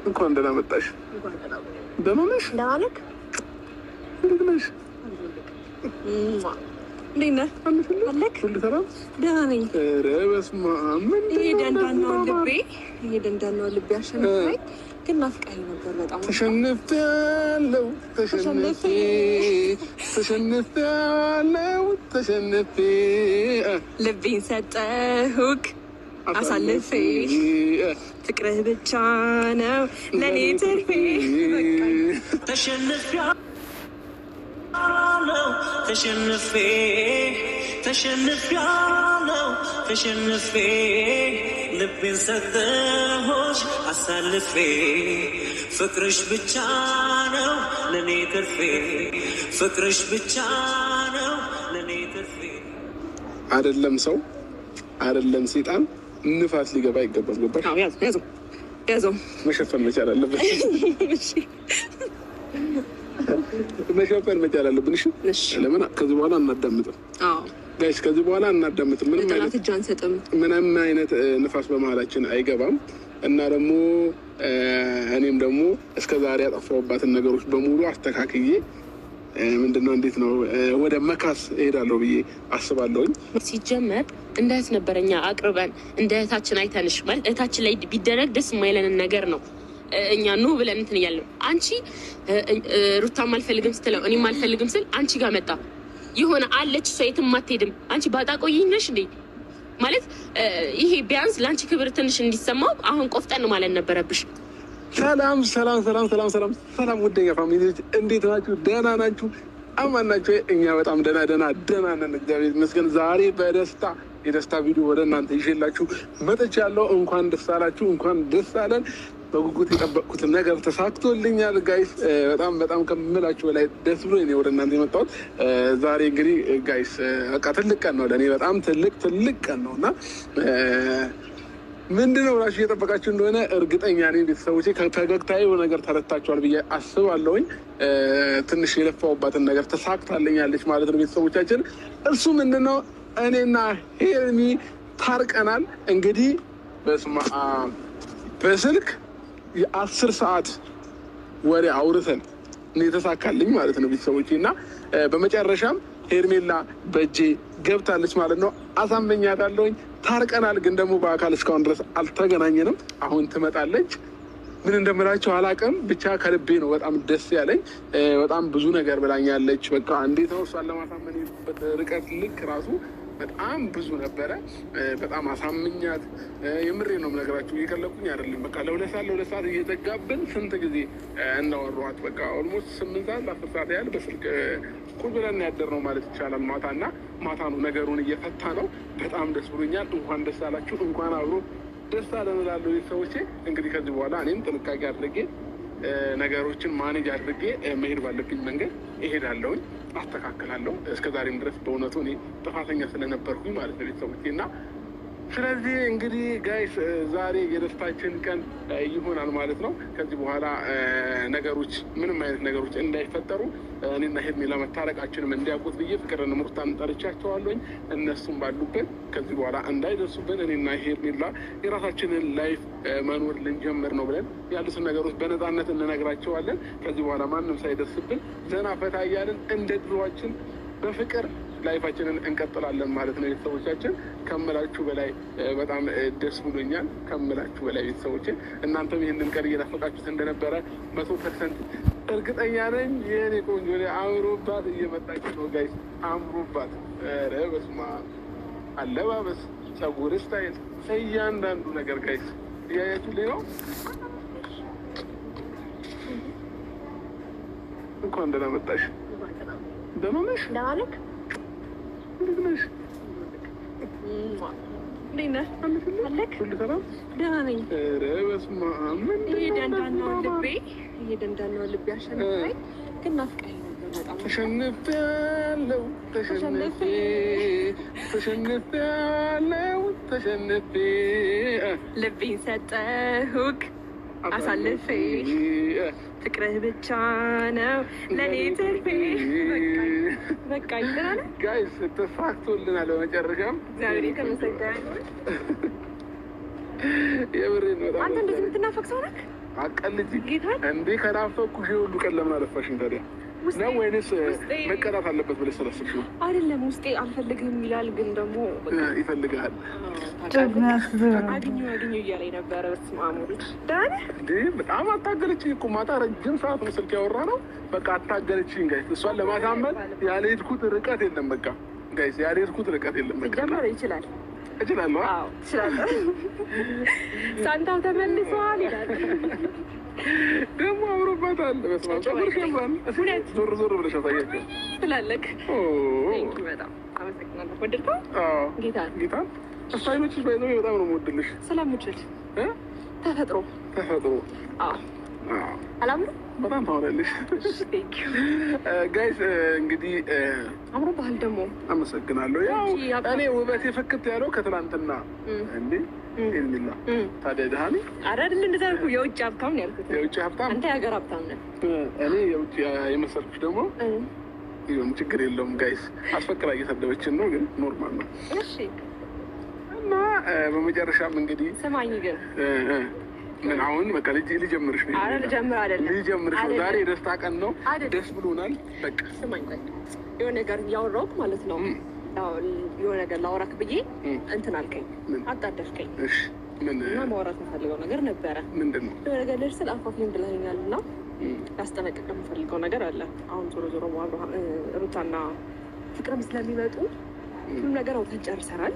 እንኳን ደህና መጣሽ። ደህና ነሽ? ደህና ነህ? እንዴት ነሽ? እንዴት ነህ? አለክ? ሁሉ ሰላም? ደህና ነኝ። ኧረ በስመ አብ! ይሄ ደንዳናው ልቤ አሸነፈኝ። ግን ናፍቀኸኝ ነበር በጣም። ተሸንፌያለሁ፣ ተሸንፌ ልቤን ሰጠሁክ አሳልፌ፣ ፍቅርህ ብቻ ነው ለኔ ትርፌ። ተሸንፌ ልቤን ሰጠሁሽ አሳልፌ፣ ፍቅርሽ ብቻ ነው ለኔ ትርፌ፣ ፍቅርሽ ብቻ ነው ለኔ ትርፌ። አይደለም ሰው አይደለም ሴጣን ንፋስ ሊገባ አይገባም። ገባሽ? ያዘው መሸፈን መቻል አለብን። መሸፈን መቻል አለብን። እሺ ለምን ከዚህ በኋላ እናዳምጥም? ጋይስ ከዚህ በኋላ እናዳምጥም። ምንም አይነት ንፋስ በመሀላችን አይገባም። እና ደግሞ እኔም ደግሞ እስከ ዛሬ ያጠፋሁባትን ነገሮች በሙሉ አስተካክዬ ምንድነው እንዴት ነው ወደ መካስ እሄዳለሁ ብዬ አስባለሁኝ። ሲጀመር እንደ እህት ነበረኛ አቅርበን እንደ እህታችን አይተንሽ ማለት እህታችን ላይ ቢደረግ ደስ የማይለንን ነገር ነው እኛ ኑ ብለን እንትን እያለን አንቺ ሩታም አልፈልግም ስትለው እኔም አልፈልግም ስል አንቺ ጋር መጣ የሆነ አለች እሷ የትም አትሄድም አንቺ ባጣቆይኝ ነሽ እንዴ ማለት ይሄ ቢያንስ ለአንቺ ክብር ትንሽ እንዲሰማው አሁን ቆፍጠን ማለት ነበረብሽ። ሰላም ውደኛ ፋሚሊዎች እንዴት ናችሁ? ደህና ናችሁ? አማን ናችሁ? እኛ በጣም ደህና ነን፣ እግዚአብሔር ይመስገን። ዛሬ የደስታ ቪዲዮ ወደ እናንተ ይዤላችሁ መጥቻለሁ። እንኳን ደስ አላችሁ፣ እንኳን ደስ አለን። በጉጉት የጠበቅኩትን ነገር ተሳክቶልኛል ጋይስ። በጣም ከምላችሁ በላይ ደስ ብሎ እኔ ወደ እናንተ የመጣሁት ዛሬ እንግዲህ ጋይስ በቃ ትልቅ ቀን ነው ለእኔ፣ በጣም ትልቅ ቀን ነው እና ምንድነው ብላችሁ እየጠበቃችሁ እንደሆነ እርግጠኛ ነኝ። ቤተሰቦቼ ከፈገግታዬ ነገር ተረታችኋል ብዬ አስባለሁኝ። ትንሽ የለፋሁባትን ነገር ተሳክታለኛለች ማለት ነው ቤተሰቦቻችን። እሱ ምንድነው እኔና ሄርሚ ታርቀናል። እንግዲህ በስልክ የ10 ሰዓት ወሬ አውርተን የተሳካልኝ ማለት ነው ቤተሰቦቼ። እና በመጨረሻም ሄርሜላ በእጄ ገብታለች ማለት ነው። አሳመኛታለሁኝ። ታርቀናል። ግን ደግሞ በአካል እስካሁን ድረስ አልተገናኘንም። አሁን ትመጣለች። ምን እንደምላቸው አላውቅም። ብቻ ከልቤ ነው በጣም ደስ ያለኝ። በጣም ብዙ ነገር ብላኛለች። በቃ እንዴት ነው እሷን ለማሳመን የሄድኩበት ርቀት ልክ ራሱ በጣም ብዙ ነበረ። በጣም አሳምኛት የምሬ ነው የምነግራችሁ፣ እየቀለኩኝ አይደለም። በቃ ለሁለት ሰዓት እየዘጋብን ስንት ጊዜ እናወራኋት። በቃ ኦልሞስት 8 ሰዓት ለ10 ሰዓት ያህል በስልክ ቁጭ ብለን ያደርነው ማለት ይቻላል። ማታ ነው ነገሩን እየፈታ ነው። በጣም ደስ ብሎኛል። እንኳን ደስ አላችሁ፣ እንኳን አብሮ ደስ አለን እላለሁ ቤተሰቦቼ። እንግዲህ ከዚህ በኋላ እኔም ጥንቃቄ አድርጌ ነገሮችን ማኔጅ አድርጌ መሄድ ባለብኝ መንገድ እሄዳለሁኝ፣ አስተካክላለሁ። እስከዛሬም ድረስ በእውነቱ እኔ ጥፋተኛ ስለነበርኩኝ ማለት ነው ቤተሰቦቼ። እና ስለዚህ እንግዲህ ጋይስ ዛሬ የደስታችን ቀን ይሆናል ማለት ነው። ከዚህ በኋላ ምንም አይነት ነገሮች እንዳይፈጠሩ እኔና ሄርሜላ መታረቃችንም እንዲያውቁት ብዬ ፍቅርን ሙርታን ጠርቻቸዋለኝ። እነሱም ባሉበት ከዚህ በኋላ እንዳይደርሱብን እኔና ሄርሜላ የራሳችንን ላይፍ መኖር ልንጀምር ነው ብለን ያሉትን ነገሮች በነፃነት እንነግራቸዋለን። ከዚህ በኋላ ማንም ሳይደርስብን ዘና ፈታ እያለን እንደ ድሮዋችን በፍቅር ላይፋችንን እንቀጥላለን ማለት ነው ቤተሰቦቻችን። ከምላችሁ በላይ በጣም ደስ ብሎኛል፣ ከምላችሁ በላይ ቤተሰቦቼ። እናንተም ይህንን ቀን እየናፈቃችሁት እንደነበረ 100% እርግጠኛ ነኝ። የኔ ቆንጆ አምሮባት እየመጣች ነው ጋይስ፣ አምሮባት። ኧረ በስመ አብ! አለባበስ፣ ፀጉር ስታይል፣ እያንዳንዱ ነገር ጋይስ እያያችሁልኝ ነው። እንኳን ደህና መጣሽ። ደህና ነሽ? እንዴት ነሽ? እንዴት ነህ? አለክ? ሁሉ ሰላም? ደህና ነኝ። ኧረ በስመ አብ! ይሄ ደንዳናው ልቤ አሸነፈኝ። ግን ናፍቀኸኝ ነበር በጣም። ተሸንፌያለሁ፣ ልቤን ሰጠሁክ አሳልፌ፣ ፍቅርህ ብቻ ነው ለኔ ትርፌ። በቃ ይደራል ጋይስ፣ ተሳክቶልናል በመጨረሻም። እግዚአብሔር የተመሰገነ። የምሬን በጣም አንተ እንደዚህ የምትናፈቅ ሰው ነህ? አቀልጂ እንዴ ከናፈኩሽ ሁሉ ቀን ለምን አለፋሽኝ ታዲያ? ነው ወይንስ መቀጣት አለበት ብለሽ ስላሰብሽ ነው? አይደለም ውስጤ አልፈልግም ይላል፣ ግን ደግሞ ይፈልጋል። አግኙ እያለኝ ነበረ። በስመ አብ ወልድ እንዴ በጣም አታገለችኝ እኮ ማታ ረጅም ሰዓት ነው ስልክ ያወራ ነው። በቃ አታገለችኝ ጋይስ። እሷን ለማሳመን ያልሄድኩት ርቀት የለም። በቃ ጋይስ ያልሄድኩት ርቀት የለም። በቃ ይችላል እችላለሁ። አዎ ትችላለህ። ሳንታው ተመልሷል ይላል ደግሞ አምሮባታል። በስመ አብ ጨምር ሸምራል። ዞር ብለሽ አሳያቸው ትላለህ። በጣም አመሰግናለሁ። ወደድከው? ጌታ ስታይሎችሽ ባይዘው በጣም ነው የምወድልሽ። ስለምችል ተፈጥሮ አላምነው በጣም ታወራለሽ። ጋይስ እንግዲህ አምሮብሃል ደግሞ። አመሰግናለሁ። ያው እኔ ውበቴ ፍክት ያለው ከትናንትና እንዴ ሄርሜላ ታዲያ ደህና ነኝ አይደል? እንደዛ ያልኩህ የውጭ ሀብታም ነው ያልኩት። የውጭ ሀብታም አንተ የሀገር ሀብታም ነህ። እኔ የውጭ የመሰልኩሽ ደግሞ ይሁን ችግር የለውም። ጋይስ አስፈቅራ እየሰደበችን ነው፣ ግን ኖርማል ነው። እሺ እና በመጨረሻም እንግዲህ ስማኝ ግን ምን አሁን በቃ ልጀምርሽ ነው? አረ ልጀምር አይደለም ልጀምርሽ ነው። ዛሬ የደስታ ቀን ነው፣ ደስ ብሎናል። በቃ ስማኝ የሆነ ነገር ያወራሁት ማለት ነው። የሆነ ነገር ላወራክ ብዬ እንትን አልከኝ፣ አጣደፍከኝ። እሺ ምን እና ማውራት የምፈልገው ነገር ነበረ። ምንድን ነው? የሆነ ነገር ልጅ ስል አፋፍኝ ብለኸኛል እና ላስጠነቅቅ የምፈልገው ነገር አለ። አሁን ዞሮ ሩታና ፍቅርም ስለሚመጡ ሁሉም ነገር አውጥተን ጨርሰናል።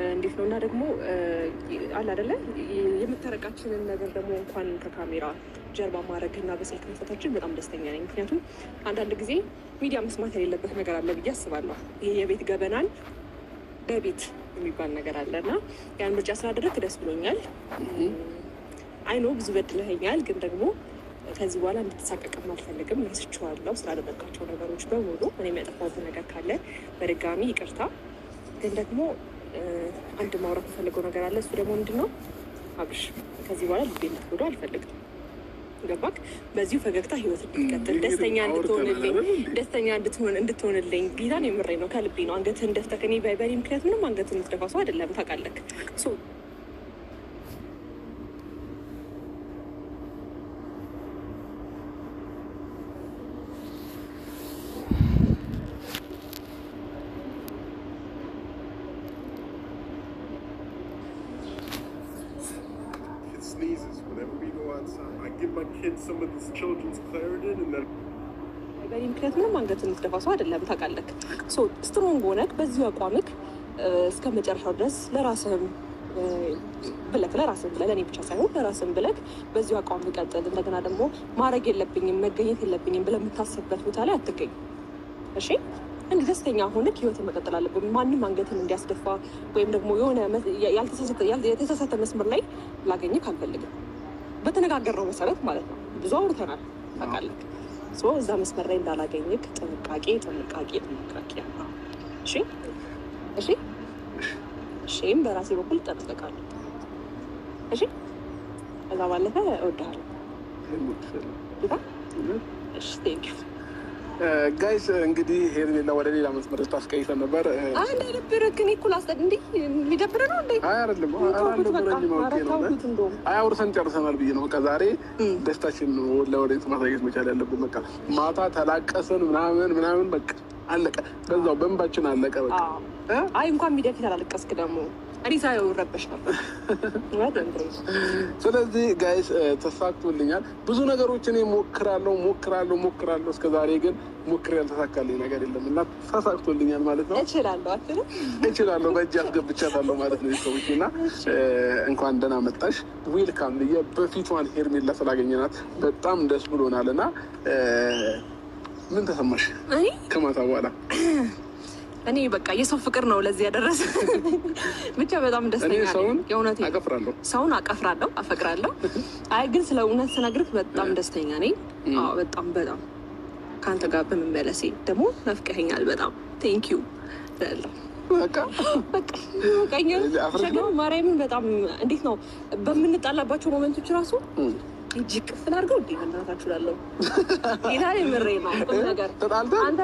እንዴት ነው እና ደግሞ አለ አይደለ የምታረቃችንን ነገር ደግሞ እንኳን ከካሜራ ጀርባ ማድረግ እና በስልክ መፍታታችን በጣም ደስተኛ ነኝ። ምክንያቱም አንዳንድ ጊዜ ሚዲያ መስማት የሌለበት ነገር አለ ብዬ አስባለሁ። ይሄ የቤት ገበናን በቤት የሚባል ነገር አለ እና ያን ምርጫ ስላደረግክ ደስ ብሎኛል። አይኖ ብዙ በድለኸኛል፣ ግን ደግሞ ከዚህ በኋላ እንድትሳቀቅም አልፈልግም። ረስቼዋለሁ ስላደረጋቸው ነገሮች በሙሉ። እኔ የሚያጠፋሁት ነገር ካለ በድጋሚ ይቅርታ። ግን ደግሞ አንድ ማውራት የምፈልገው ነገር አለ። እሱ ደግሞ ምንድን ነው? አብርሽ ከዚህ በኋላ ልቤ እንድትጎዳ አልፈልግም። ገባክ? በዚሁ ፈገግታ ህይወት እንድትቀጥል ደስተኛ እንድትሆንልኝ ጌታን የምሬ ነው፣ ከልቤ ነው። አንገትህን ደፍተህ እኔ በእኔ ምክንያት ምንም አንገትህን የምትደፋ ሰው አይደለም፣ ታውቃለህ። በእኔ ምክንያት ምንም አንገትህን የምትደፋ ሰው አይደለም፣ ታውቃለህ። ስትሮንግ ሆነህ በዚሁ አቋምክ እስከ መጨረሻው ድረስ ለራስህም ብለህ ለእኔ ብቻ ሳይሆን ለራስህም ብለህ በዚሁ አቋም ቀጥል። እንደገና ደግሞ ማድረግ የለብኝም መገኘት የለብኝም ብለህ የምታስብበት ቦታ ላይ አትገኝ። እሺ እንዲህ ደስተኛ ሆነህ ህይወትን መቀጠል አለብን። ማንም አንገትን እንዲያስደፋ ወይም ደግሞ የሆነ የተሳሳተ መስመር ላይ ላገኘህ አልፈልግም። በተነጋገርነው መሰረት ማለት ነው። ብዙ አውርተናል ታውቃለህ። እዛ መስመር ላይ እንዳላገኘህ ጥንቃቄ። እሺም በራሴ በኩል እጠነቀቃለሁ። እዛ ባለፈ እወድሃለሁ። እሺ ቴንኪው ጋይስ። እንግዲህ ሄርሜላ ወደ ሌላ መስመር ታስቀይሰን ነበር። አንድ አይደብርህ። እኔ እኮ ላስጠቅ እንዲህ የሚደብርህ ነው እንዴ? አይ አይደለም፣ አውርተን ጨርሰናል ብዬ ነው። በቃ ዛሬ ደስታችን ለወደፊት ማሳየት መቻል ያለብን። በቃ ማታ ተላቀስን ምናምን በቃ አለቀ። በዛው በእንባችን አለቀ። በቃ አይ እንኳን ሚዲያ ፊት አላለቀስክ ደግሞ እኔ ሳየው ረበሽ ነበር። ስለዚህ ጋይስ ተሳክቶልኛል። ብዙ ነገሮችን ሞክራለሁ እስከ ዛሬ ግን ሞክሬ ያልተሳካልኝ ነገር የለም እና ተሳክቶልኛል ማለት ነው። እችላለሁ በእጅ አስገብቻታለሁ ማለት ነው ሰዎች እና እንኳን ደህና መጣሽ። ዌልካም በፊቷን ሄርሜላ ስላገኘናት በጣም ደስ ብሎናል እና ምን ተሰማሽ ከማታ በኋላ? እኔ በቃ የሰው ፍቅር ነው ለዚህ ያደረሰ። ብቻ በጣም ደስተኛ ነኝ። የእውነት ሰውን አቀፍራለሁ፣ አፈቅራለሁ። አይ ግን ስለ እውነት ስነግርህ በጣም ደስተኛ ነኝ። በጣም ከአንተ ጋር በመመለሴ ደግሞ ናፍቀኸኛል በጣም ቴንኪዩ። ማርያምን በጣም እንዴት ነው በምንጣላባቸው ሞመንቶች ራሱ እጅ ቅፍል አድርገው እንዲህ መናታችሁ ላለው ጌታ የምሬ ነው ነገር አንተ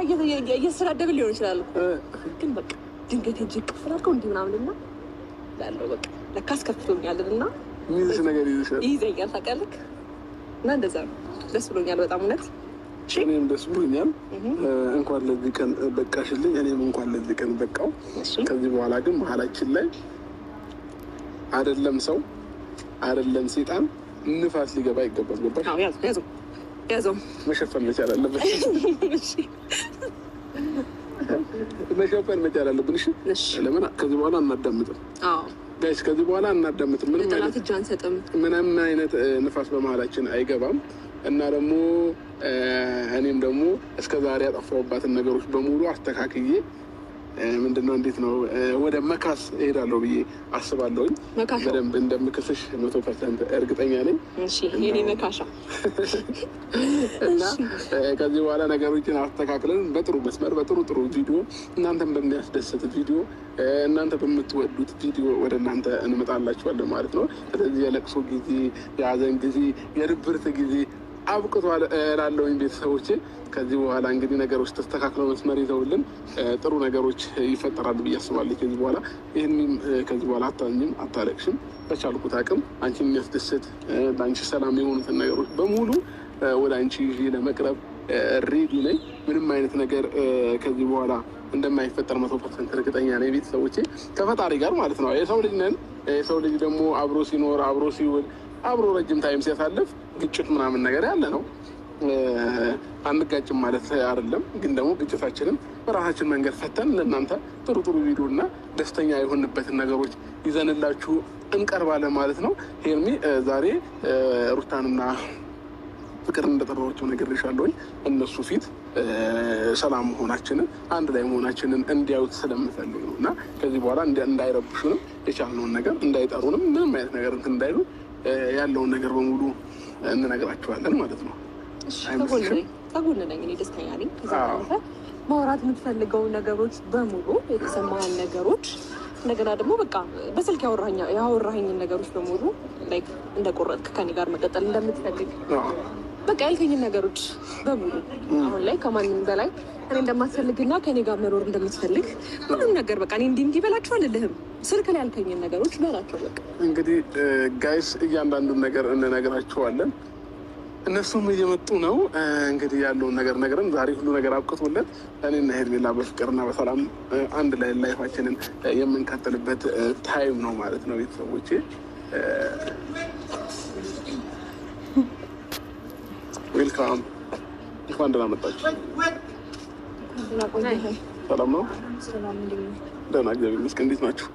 እየተሰዳደብን ሊሆን ይችላል፣ ግን በቃ ድንገት እጅ ቅፍል አድርገው እንዲህ ምናምንና ላለው በቃ ለካ አስከፍቶኛልን እና ሚዝሽ ነገር ይዘኛል ታውቃለህ። እና እንደዛ ነው። ደስ ብሎኛል በጣም እውነት። እኔም ደስ ብሎኛል። እንኳን ለዚህ ቀን በቃሽልኝ፣ እኔም እንኳን ለዚህ ቀን በቃው። ከዚህ በኋላ ግን መሀላችን ላይ አይደለም ሰው አይደለም ሴጣን ንፋስ ሊገባ ይገባል። ገባሽ? ያዘው መሸፈን መቻል አለበት። መሸፈን መቻል አለብን። እሺ ለምን ከዚህ በኋላ አናዳምጥም? ጋይስ ከዚህ በኋላ አናዳምጥም። ምንም አይነት ንፋስ በመሀላችን አይገባም። እና ደግሞ እኔም ደግሞ እስከ ዛሬ ያጠፋሁባትን ነገሮች በሙሉ አስተካክዬ ምንድነው እንዴት ነው ወደ መካስ እሄዳለሁ ብዬ አስባለሁኝ። በደንብ እንደምክስሽ 100% እርግጠኛ ነኝ። እሺ የኔ መካሻ እና ከዚህ በኋላ ነገሮችን አስተካክለን በጥሩ መስመር በጥሩ ቪዲዮ እናንተን በሚያስደስት ቪዲዮ እናንተ በምትወዱት ቪዲዮ ወደ እናንተ እንመጣላችኋለን ማለት ነው። ስለዚህ የለቅሶ ጊዜ፣ የሀዘን ጊዜ፣ የድብርት ጊዜ አብቅቷል እላለሁኝ ቤተሰቦቼ። ከዚህ በኋላ እንግዲህ ነገሮች ተስተካክለው መስመር ይዘውልን ጥሩ ነገሮች ይፈጠራሉ ብዬ አስባለሁ። ከዚህ በኋላ ይህንም ከዚህ በኋላ አታኝም፣ አታለቅሽም። በቻልኩት አቅም አንቺን የሚያስደስት ለአንቺ ሰላም የሆኑትን ነገሮች በሙሉ ወደ አንቺ ይዤ ለመቅረብ ሬዲ ነኝ። ምንም አይነት ነገር ከዚህ በኋላ እንደማይፈጠር 100% እርግጠኛ ነኝ ቤተሰቦቼ፣ ከፈጣሪ ጋር ማለት ነው። የሰው ልጅ ነን። የሰው ልጅ ደግሞ አብሮ ሲኖር አብሮ ሲውል አብሮ ረጅም ታይም ሲያሳልፍ ግጭት ምናምን ነገር ያለ ነው። አንጋጭም ማለት አይደለም፣ ግን ደግሞ ግጭታችንን በራሳችን መንገድ ፈተን ለእናንተ ጥሩ ቪዲዮ እና ደስተኛ የሆንበትን ነገሮች ይዘንላችሁ እንቀርባለን ማለት ነው። ሄርሚ ዛሬ ሩታንና ፍቅርን እንደጠራኋቸው ነግሬሻለሁኝ። እነሱ ፊት ሰላም መሆናችንን አንድ ላይ መሆናችንን እንዲያዩት ስለምፈልግ ነው። እና ከዚህ በኋላ እንዳይረብሹንም የቻልነውን ነገር እንዳይጠሩንም ምንም አይነት ነገር እንትን እንዳይሉ ያለውን ነገር በሙሉ እንነግራቸዋለን ማለት ነው። ከጎን ነኝ እኔ፣ ደስተኛ ነኝ። ማውራት የምትፈልገው ነገሮች በሙሉ የተሰማህን ነገሮች እንደገና ደግሞ በቃ በስልክ ያወራኸኝን ነገሮች በሙሉ ላይክ እንደቆረጥክ ከኔ ጋር መቀጠል እንደምትፈልግ በቃ ያልከኝን ነገሮች በሙሉ አሁን ላይ ከማንም በላይ እኔ እንደማትፈልግና ከኔ ጋር መኖር እንደምትፈልግ ሁሉም ነገር በቃ እኔ እንዲህ በላቸው አልልህም። ስልክ ላይ ያልከኝን ነገሮች በላቸው በቃ። እንግዲህ ጋይስ እያንዳንዱን ነገር እንነግራቸዋለን። እነሱም እየመጡ ነው። እንግዲህ ያለውን ነገር ነግረን ዛሬ ሁሉ ነገር አብቅቶለት እኔና ሄርሜላ በፍቅርና በሰላም አንድ ላይ ላይፋችንን የምንቀጥልበት ታይም ነው ማለት ነው ቤተሰቦቼ። ዌልካም፣ እንኳን ደህና መጣችሁ። ሰላም ነው? ደህና እግዚአብሔር ይመስገን። እንዴት ናችሁ?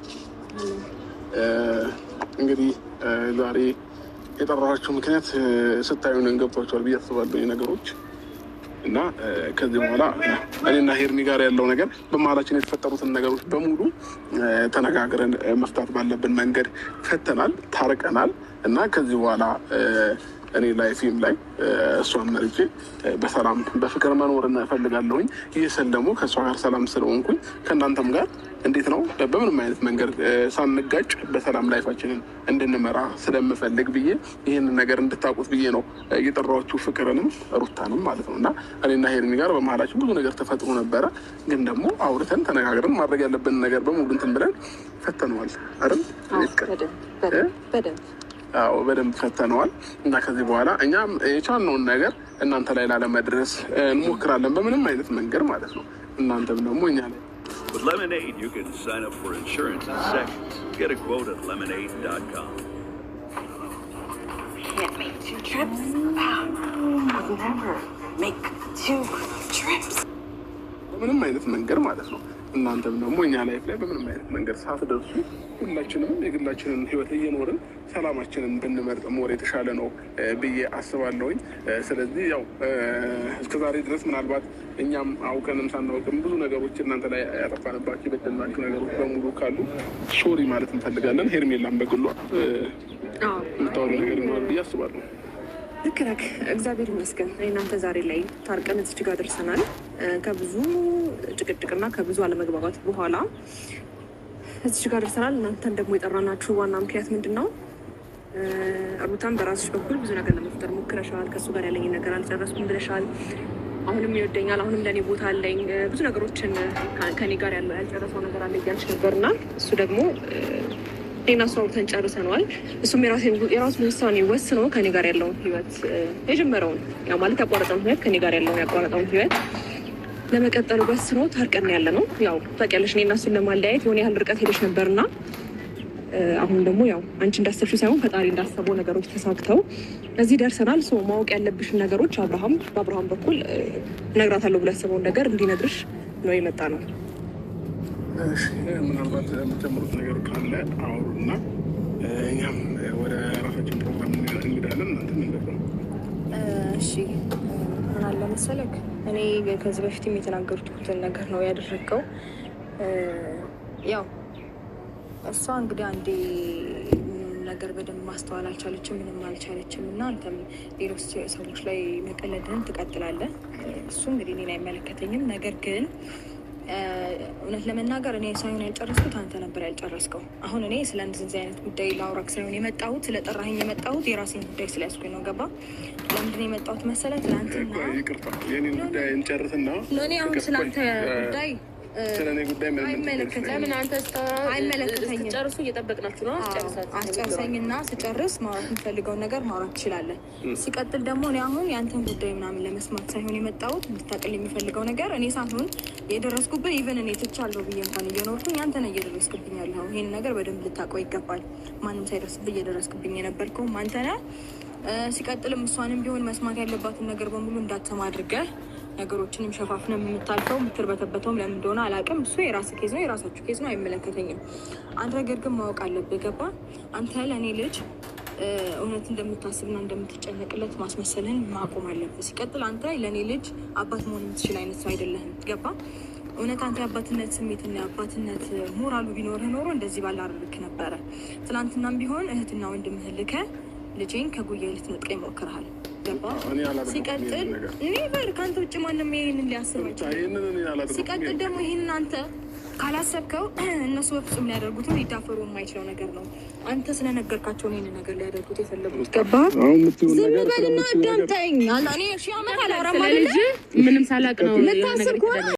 እንግዲህ ዛሬ የጠራኋችሁ ምክንያት ስታዩን ገብቷችኋል ብዬ አስባለሁ ነገሮች እና ከዚህ በኋላ እኔና ሄርሚ ጋር ያለው ነገር በመሀላችን የተፈጠሩትን ነገሮች በሙሉ ተነጋግረን መፍታት ባለብን መንገድ ፈተናል፣ ታርቀናል እና ከዚህ በኋላ እኔ ላይፌም ላይ እሷን መርጬ በሰላም በፍቅር መኖር እፈልጋለሁኝ። ይህ ስል ደግሞ ከእሷ ጋር ሰላም ስለሆንኩኝ ከእናንተም ጋር እንዴት ነው በምንም አይነት መንገድ ሳንጋጭ በሰላም ላይፋችንን እንድንመራ ስለምፈልግ ብዬ ይህንን ነገር እንድታውቁት ብዬ ነው የጠራኋችሁ፣ ፍቅርንም ሩታንም ማለት ነው። እና እኔና ሄርሚ ጋር በመሀላችን ብዙ ነገር ተፈጥሮ ነበረ፣ ግን ደግሞ አውርተን ተነጋግረን ማድረግ ያለብን ነገር በሙሉ እንትን ብለን ፈተነዋል አይደል? በደንብ ፈተነዋል እና ከዚህ በኋላ እኛም የቻልነውን ነገር እናንተ ላይ ላለመድረስ እንሞክራለን በምንም አይነት መንገድ ማለት ነው። እናንተም ደግሞ እኛ ላይ With Lemonade, you can sign up for insurance in seconds. Get a quote at lemonade.com. Can't make 2 trips? I'll never make 2 trips. በምንም አይነት መንገድ ማለት ነው። እናንተም ደግሞ እኛ ላይፍ ላይ በምንም አይነት መንገድ ሳትደርሱ ሁላችንም የግላችንን ህይወት እየኖርን ሰላማችንን ብንመርጥ ሞር የተሻለ ነው ብዬ አስባለሁኝ። ስለዚህ ያው እስከዛሬ ድረስ ምናልባት እኛም አውቀንም ሳናውቅም ብዙ ነገሮች እናንተ ላይ ያጠፋንባቸው የበደልናችሁ ነገሮች በሙሉ ካሉ ሶሪ ማለት እንፈልጋለን። ሄርሜላም በግሏ የምታወሩ ነገር ይኖራል ብዬ አስባለሁ። ልክ ነህ። እግዚአብሔር ይመስገን እናንተ ዛሬ ላይ ታርቀን እዚህ ጋር ደርሰናል። ከብዙ ጭቅጭቅና ከብዙ አለመግባባት በኋላ እዚህ ጋር ደርሰናል። እናንተን ደግሞ የጠራናችሁ ዋና ምክንያት ምንድን ነው? ሩታን በራስሽ በኩል ብዙ ነገር ለመፍጠር ሞክረሻል። ከእሱ ጋር ያለኝ ነገር አልጨረስኩም ብለሻል። አሁንም ይወደኛል፣ አሁንም ለእኔ ቦታ አለኝ፣ ብዙ ነገሮችን ከኔ ጋር ያለው ያልጨረሰው ነገር አለ እያልሽ ነበርና እሱ ደግሞ እኔና እሱ አውርተን ጨርሰነዋል። እሱም የራሱን ውሳኔ ወስኖ ከኔ ጋር ያለውን ህይወት የጀመረውን ያው ማለት ያቋረጠውን ህይወት ከኔ ጋር ያለውን ያቋረጠውን ህይወት ለመቀጠል ወስኖ ታርቀን ያለ ነው። ያው ታውቂያለሽ እኔና እሱን ለማለያየት የሆነ ያህል ርቀት ሄደሽ ነበርና አሁን ደግሞ ያው አንቺ እንዳሰብሽው ሳይሆን ፈጣሪ እንዳሰበው ነገሮች ተሳክተው እዚህ ደርሰናል። ሰው ማወቅ ያለብሽን ነገሮች በአብርሃም በኩል እነግራታለሁ ብሎ ያሰበውን ነገር እንዲነግርሽ ነው የመጣ ነው። እሺ ምናልባት የምትጨምሩት ነገር ካለ አውሩና እኛም ወደ ራሳችን ፕሮግራም እንሄዳለን። እናንተ ምንድን ነው? እሺ ምን አለ መሰለክ እኔ ከዚህ በፊትም የተናገርኩትን ነገር ነው ያደረገው። ያው እሷ እንግዲህ አንዴ ነገር በደንብ ማስተዋል አልቻለችም፣ ምንም አልቻለችም እና አንተም ሌሎች ሰዎች ላይ መቀለድህን ትቀጥላለህ። እሱ እንግዲህ እኔን አይመለከተኝም። ነገር ግን እውነት ለመናገር እኔ ሳይሆን ያልጨረስኩት አንተ ነበር ያልጨረስከው። አሁን እኔ ስለ እንደዚህ አይነት ጉዳይ ላውራክ ሳይሆን የመጣሁት ስለጠራኸኝ የመጣሁት የራሴን ጉዳይ ስለያዝኩኝ ነው። ገባ? ለምንድን ነው የመጣሁት መሰለህ? ትናንትና ይቅርታ የኔን ጉዳይ እንጨርስና ለእኔ አሁን ስለአንተ ጉዳይ ስለኔ ጉዳይ ለምን አንተ አይመለከተኝም። ጨርሱ እየጠበቅናችሁ ነው። አስጨርሰኝና ስጨርስ ማውራት የምፈልገውን ነገር ማውራት ትችላለህ። ሲቀጥል ደግሞ እኔ አሁን የአንተን ጉዳይ ምናምን ለመስማት ሳይሆን የመጣሁት እንድታቅል የሚፈልገው ነገር እኔ ሳይሆን የደረስኩብን ኢቨን እኔ ትቻለሁ ብዬ እንኳን እየኖርኩኝ አንተ ነህ እየደረስክብኝ ያለኸው። ይሄን ነገር በደንብ ልታውቀው ይገባል። ማንም ሳይደርስብኝ እየደረስክብኝ የነበርከውም አንተ ነህ። ሲቀጥልም እሷንም ቢሆን መስማት ያለባትን ነገር በሙሉ እንዳትሰማ አድርገህ ነገሮችንም ሸፋፍነ የምታልፈው የምትርበተበተውም ለምን እንደሆነ አላውቅም። እሱ የራስ ኬዝ ነው፣ የራሳችሁ ኬዝ ነው፣ አይመለከተኝም። አንድ ነገር ግን ማወቅ አለብህ። ገባ? አንተ ለእኔ ልጅ እውነት እንደምታስብና እንደምትጨነቅለት ማስመሰልህን ማቆም አለብህ። ሲቀጥል አንተ ለእኔ ልጅ አባት መሆን የምትችል አይነት ሰው አይደለህም። ገባ? እውነት አንተ የአባትነት ስሜትና የአባትነት ሞራሉ ቢኖርህ ኖሮ እንደዚህ ባላደርግክ ነበረ። ትናንትናም ቢሆን እህትና ወንድምህን ልከህ ልጄን ከጉያ ልትነጥቀኝ ሞክረሃል። ሲቀጥል ኔቨር ከአንተ ውጭ ማንም ይሄንን ሊያስብ አይችልም። ሲቀጥል ደግሞ ይህንን አንተ ካላሰብከው እነሱ በፍጹም ሊያደርጉትም ሊዳፈሩ የማይችለው ነገር ነው። አንተ ስለነገርካቸው ይህንን ነገር ሊያደርጉት የፈለጉት። ገባ? ዝም በልና አዳምጠኝ። እኔ ሺህ ዓመት አላወራም አይደለ? ምንም ሳላቅ ነው ልታስብ ከሆነ